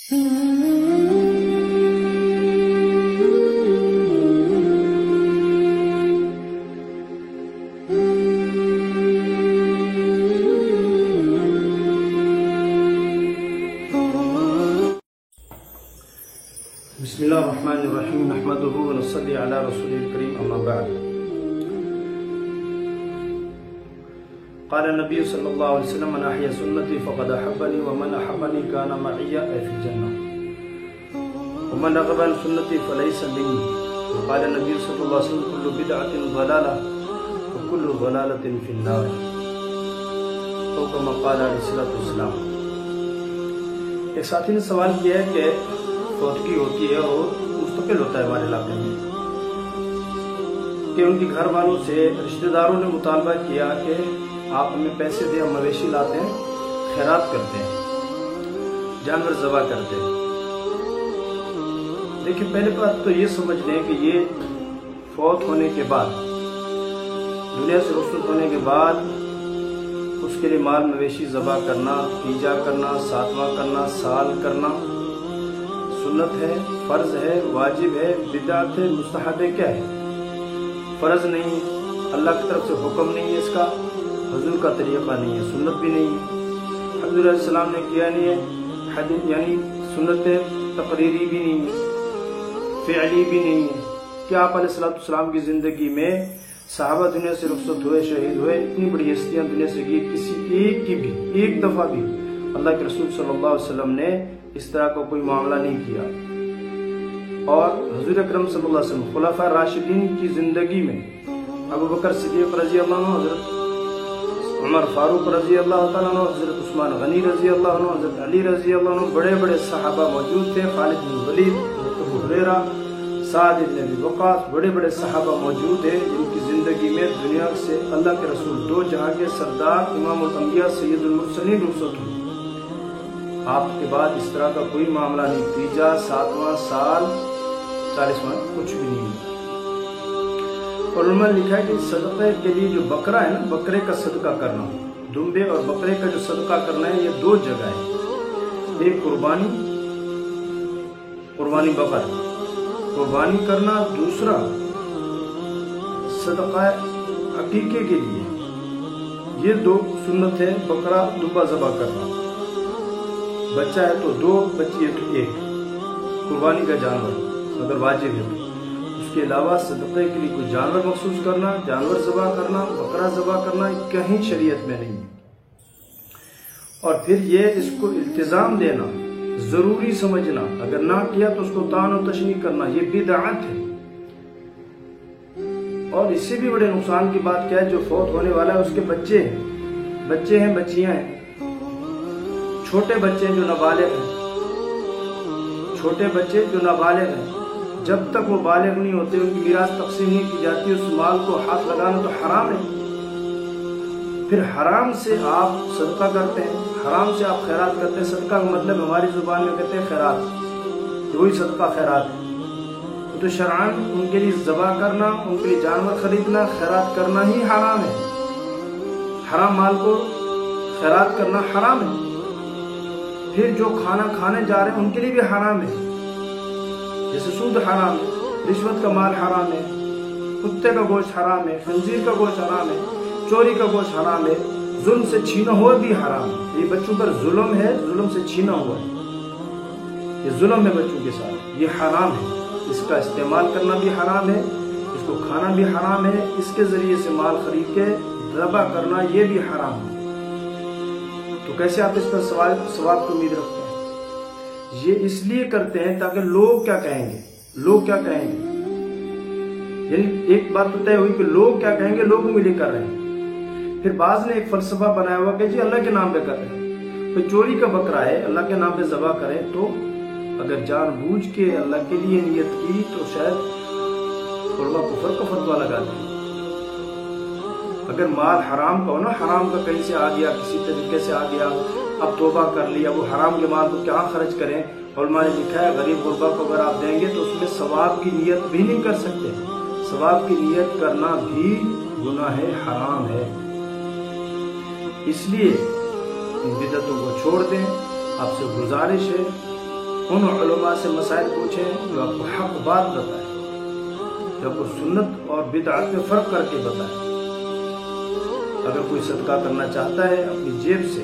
بسم اللہ الرحمن الرحیم نحمدہ ونصلی علی رسول الکریم اما بعد قال النبی صلی اللہ علیہ وسلم من احیا سنتی فقد احبنی ومن احبنی کان معی فی الجنہ ومن رغب عن سنتی فلیس منی وقال النبی صلی اللہ علیہ وسلم کل بدعۃ ضلالہ وکل ضلالۃ فی النار او کما قال علیہ الصلوۃ والسلام۔ ایک ساتھی نے سوال کیا ہے کہ فوتگی ہوتی ہے اور مستقل ہوتا ہے ہمارے علاقے میں کہ ان کے گھر والوں سے رشتہ داروں نے مطالبہ کیا کہ آپ ہمیں پیسے دیں، ہم مویشی لاتے ہیں، خیرات کرتے ہیں، جانور ذبح کرتے ہیں۔ دیکھیں پہلے بات تو یہ سمجھ لیں کہ یہ فوت ہونے کے بعد، دنیا سے رخصت ہونے کے بعد اس کے لیے مال مویشی ذبح کرنا، تیجا کرنا، ساتواں کرنا، سال کرنا سنت ہے، فرض ہے، واجب ہے، بدعت ہے، مستحب ہے، کیا ہے؟ فرض نہیں ہے، اللہ کی طرف سے حکم نہیں ہے، اس کا حضور کا طریقہ نہیں ہے، سنت بھی نہیں ہے، حضور علیہ السلام نے کیا نہیں ہے، یعنی سنت تقریری بھی نہیں ہے، فعلی بھی نہیں ہے کہ آپ علیہ السلام کی زندگی میں صحابہ دنیا سے رخصت ہوئے، شہید ہوئے، اتنی بڑی ہستیاں دنیا سے گئی، کسی ایک کی بھی ایک دفعہ بھی اللہ کے رسول صلی اللہ علیہ وسلم نے اس طرح کا کوئی معاملہ نہیں کیا۔ اور حضور اکرم صلی اللہ علیہ وسلم خلفاء راشدین کی زندگی میں ابو بکر صدیق رضی اللہ عنہ، حضرت عمر فاروق رضی اللہ تعالیٰ عنہ، حضرت عثمان غنی رضی اللہ عنہ، حضرت علی رضی اللہ عنہ، بڑے بڑے صحابہ موجود تھے، خالد بن ولید، ابو ہریرہ، سعد بن ابی وقاص، بڑے بڑے صحابہ موجود ہیں جن کی زندگی میں دنیا سے اللہ کے رسول دو جہاں کے سردار امام الانبیاء سید المرسلین رخصت ہوئے۔ آپ کے بعد اس طرح کا کوئی معاملہ نہیں، تیجا، ساتواں، سال، 40واں، کچھ بھی نہیں ہے۔ اور علماء نے لکھا ہے کہ صدقے کے لیے جو بکرا ہے نا، بکرے کا صدقہ کرنا، دمبے اور بکرے کا جو صدقہ کرنا ہے، یہ دو جگہ ہے، ایک قربانی بکر قربانی کرنا، دوسرا صدقہ عقیقے کے لیے، یہ دو سنت ہے، بکرا دمبا ذبح کرنا، بچہ ہے تو دو، بچی ہے تو ایک، قربانی کا جانور اگر واجب ہے تو۔ اس کے علاوہ صدقے کے لیے کوئی جانور مخصوص کرنا، جانور ذبح کرنا، بکرا ذبح کرنا کہیں شریعت میں نہیں ہے۔ اور پھر یہ اس کو التزام دینا، ضروری سمجھنا، اگر نہ کیا تو اس کو طعن و تشنیع کرنا، یہ بدعت ہے۔ اور اس سے بھی بڑے نقصان کی بات کیا ہے، جو فوت ہونے والا ہے اس کے بچے ہیں، بچیاں ہیں، چھوٹے بچے جو نابالغ ہیں، جب تک وہ بالغ نہیں ہوتے ان کی میراث تقسیم نہیں کی جاتی، اس مال کو ہاتھ لگانا تو حرام ہے۔ پھر حرام سے آپ صدقہ کرتے ہیں، حرام سے آپ خیرات کرتے ہیں۔ صدقہ کا مطلب ہماری زبان میں کہتے ہیں خیرات، وہی صدقہ خیرات ہے۔ تو شرعاً ان کے لیے ذبح کرنا، ان کے لیے جانور خریدنا، خیرات کرنا ہی حرام ہے۔ حرام مال کو خیرات کرنا حرام ہے۔ پھر جو کھانا کھانے جا رہے ہیں ان کے لیے بھی حرام ہے، جیسے سود حرام ہے، رشوت کا مال حرام ہے، کتے کا گوشت حرام ہے، خنزیر کا گوشت حرام ہے، چوری کا گوشت حرام ہے، ظلم سے چھینا ہوا بھی حرام ہے۔ یہ بچوں پر ظلم ہے، ظلم سے چھینا ہوا ہے، یہ ظلم ہے بچوں کے ساتھ، یہ حرام ہے۔ اس کا استعمال کرنا بھی حرام ہے، اس کو کھانا بھی حرام ہے، اس کے ذریعے سے مال خرید کے ذبح کرنا یہ بھی حرام ہے۔ تو کیسے آپ اس پر ثواب کی امید رکھتے ہیں؟ یہ اس لیے کرتے ہیں تاکہ لوگ کیا کہیں گے، یعنی ایک بات تو طے ہوئی کہ لوگ کیا کہیں گے، لوگوں میں لیے کر رہے ہیں۔ پھر بعض نے ایک فلسفہ بنایا ہوا کہ جی اللہ کے نام پہ کر رہے ہیں، کوئی چوری کا بکرا ہے اللہ کے نام پہ ذبح کریں، تو اگر جان بوجھ کے اللہ کے لیے نیت کی تو شاید علماء کفر کا فتویٰ لگا دیں۔ اگر مال حرام کا ہو نا، حرام کا کہیں سے آ گیا، کسی طریقے سے آ گیا، اب توبہ کر لیا، وہ حرام کے مال کو کیا خرچ کریں؟ علماء نے لکھا ہے غریب غربا کو اگر آپ دیں گے تو اس میں ثواب کی نیت بھی نہیں کر سکتے، ثواب کی نیت کرنا بھی گناہ حرام ہے۔ اس لیے ان بدعتوں کو چھوڑ دیں۔ آپ سے گزارش ہے ان علماء سے مسائل پوچھیں جو آپ کو حق بات بتائیں، جو آپ کو سنت اور بدعت میں فرق کر کے بتائیں۔ اگر کوئی صدقہ کرنا چاہتا ہے اپنی جیب سے،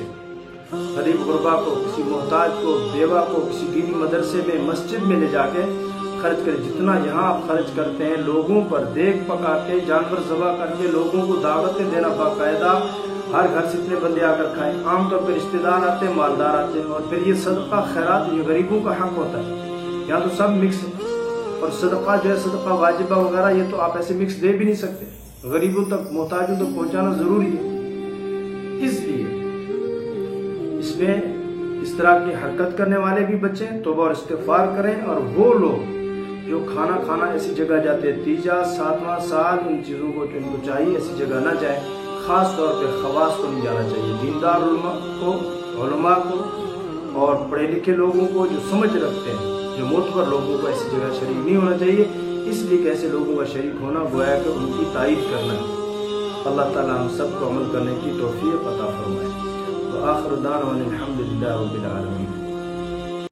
غریب غربا کو، کسی محتاج کو، بیوہ کو کسی دینی مدرسے میں، مسجد میں لے جا کے خرچ کرے۔ جتنا یہاں آپ خرچ کرتے ہیں لوگوں پر دیگ پکا کے، جانور ذبح کر کے، لوگوں کو دعوتیں دینا باقاعدہ، ہر گھر سے اتنے بندے آ کر کھائیں، عام طور پہ رشتہ دار آتے ہیں، مالدار آتے ہیں، اور پھر یہ صدقہ خیرات یہ غریبوں کا حق ہوتا ہے۔ یہاں تو سب مکس ہے، اور صدقہ جو ہے صدقہ واجبہ وغیرہ یہ تو آپ ایسے مکس دے بھی نہیں سکتے، غریبوں تک، محتاجوں تک پہنچانا ضروری ہے۔ اس لیے اس میں اس طرح کی حرکت کرنے والے بھی بچیں، توبہ اور استغفار کریں، اور وہ لوگ جو کھانا ایسی جگہ جاتے ہیں، تیجا 7واں سال ان چیزوں کو جو ان کو چاہیے ایسی جگہ نہ جائیں، خاص طور پہ خواص کو نہیں جانا چاہیے، دیندار علماء کو اور پڑھے لکھے لوگوں کو جو سمجھ رکھتے ہیں، جو معتبر لوگوں کو ایسی جگہ شریک نہیں ہونا چاہیے، اس لیے کہ ایسے لوگوں کا شریک ہونا گویا کہ ان کی تائید کرنا ہے۔ اللہ تعالیٰ ہم سب کو عمل کرنے کی توفیق عطا فرمائے۔ وآخر دعوانا الحمد للہ رب العالمین۔